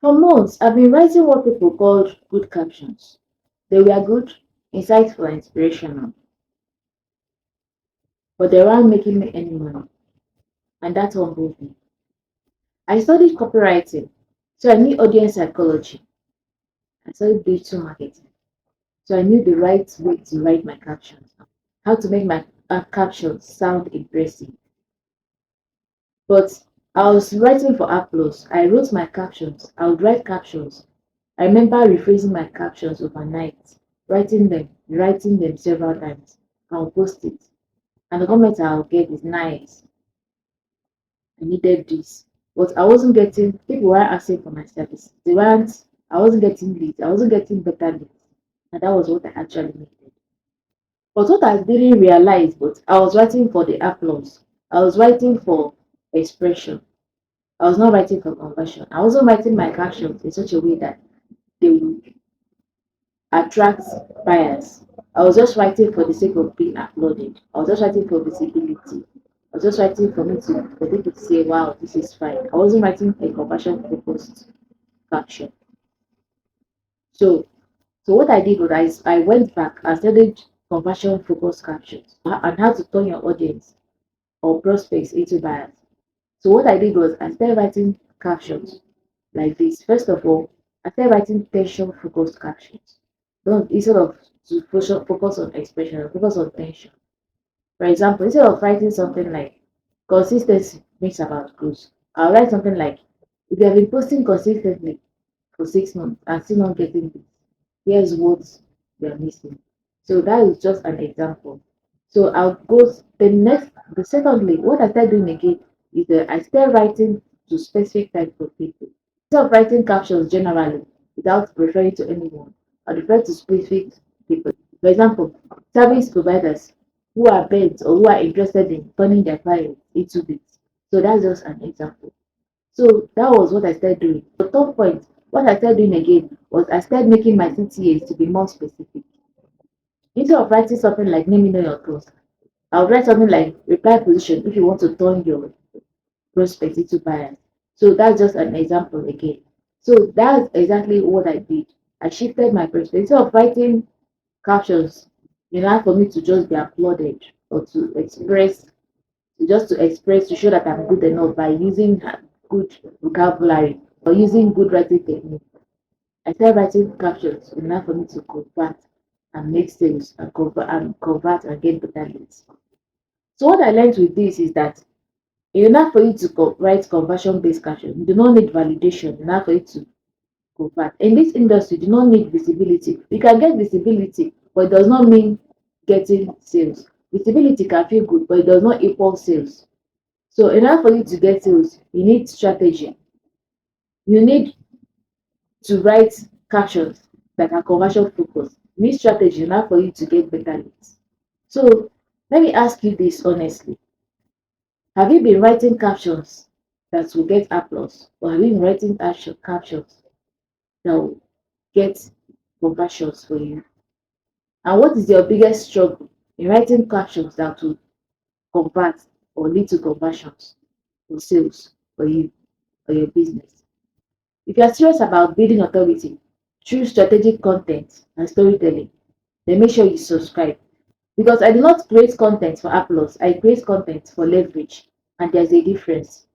For months, I've been writing what people called good captions. They were good, insightful, and inspirational, but they weren't making me any money, and that humbled me. I studied copywriting, so I knew audience psychology. I studied digital marketing, so I knew the right way to write my captions, how to make my captions sound impressive. But I was writing for applause. I wrote my captions. I would write captions. I remember rephrasing my captions overnight, writing them several times. I'll post it. And the comment I'll get is nice. I needed this. But I wasn't getting, people weren't asking for my service. I wasn't getting leads. I wasn't getting better leads. And that was what I actually needed. But what I didn't realize, but I was writing for the applause. I was writing for expression. I was not writing for conversion. I wasn't writing my captions in such a way that they would attract buyers. I was just writing for the sake of being uploaded. I was just writing for visibility. I was just writing for people to say, wow, this is fine. I wasn't writing a conversion focused caption. So so what I did was I went back and studied conversion focused captions and how to turn your audience or prospects into buyers. So what I did was I started writing captions like this. First of all, I started writing tension focused captions. Don't instead of to focus on expression, focus on tension. For example, instead of writing something like consistency brings about growth, I'll write something like if you have been posting consistently for 6 months and still not getting this, here's what you're missing. So that is just an example. So I'll go the secondly, what I start doing again is that I start writing to specific types of people. Instead of writing captions generally without referring to anyone, I refer to specific people. For example, service providers who are bent or who are interested in turning their clients into leads. So that's just an example. So that was what I started doing. The third point, what I started doing again was I started making my CTAs to be more specific. Instead of writing something like name me know your close, I'll write something like reply position if you want to turn your prospects into buyers. So that's just an example again. So that's exactly what I did. I shifted my perspective. Instead of writing captions, in order for me to just be applauded or to express, to show that I'm good enough by using good vocabulary or using good writing technique. I started writing captions in order for me to convert and make sales and convert and get better leads. So what I learned with this is that in order for you to write conversion based caption, you do not need validation in order for you to convert. In this industry, you do not need visibility. You can get visibility, but it does not mean getting sales. Visibility can feel good, but it does not equal sales. So in order for you to get sales, you need strategy. You need to write captions that are conversion focused. You need strategy in order for you to get better leads. So let me ask you this honestly. Have you been writing captions that will get applause? Or have you been writing captions that will get conversions for you? And what is your biggest struggle in writing captions that will convert or lead to conversions or sales for you or your business? If you are serious about building authority through strategic content and storytelling, then make sure you subscribe. Because I do not create content for applause, I create content for leverage, and there's a difference.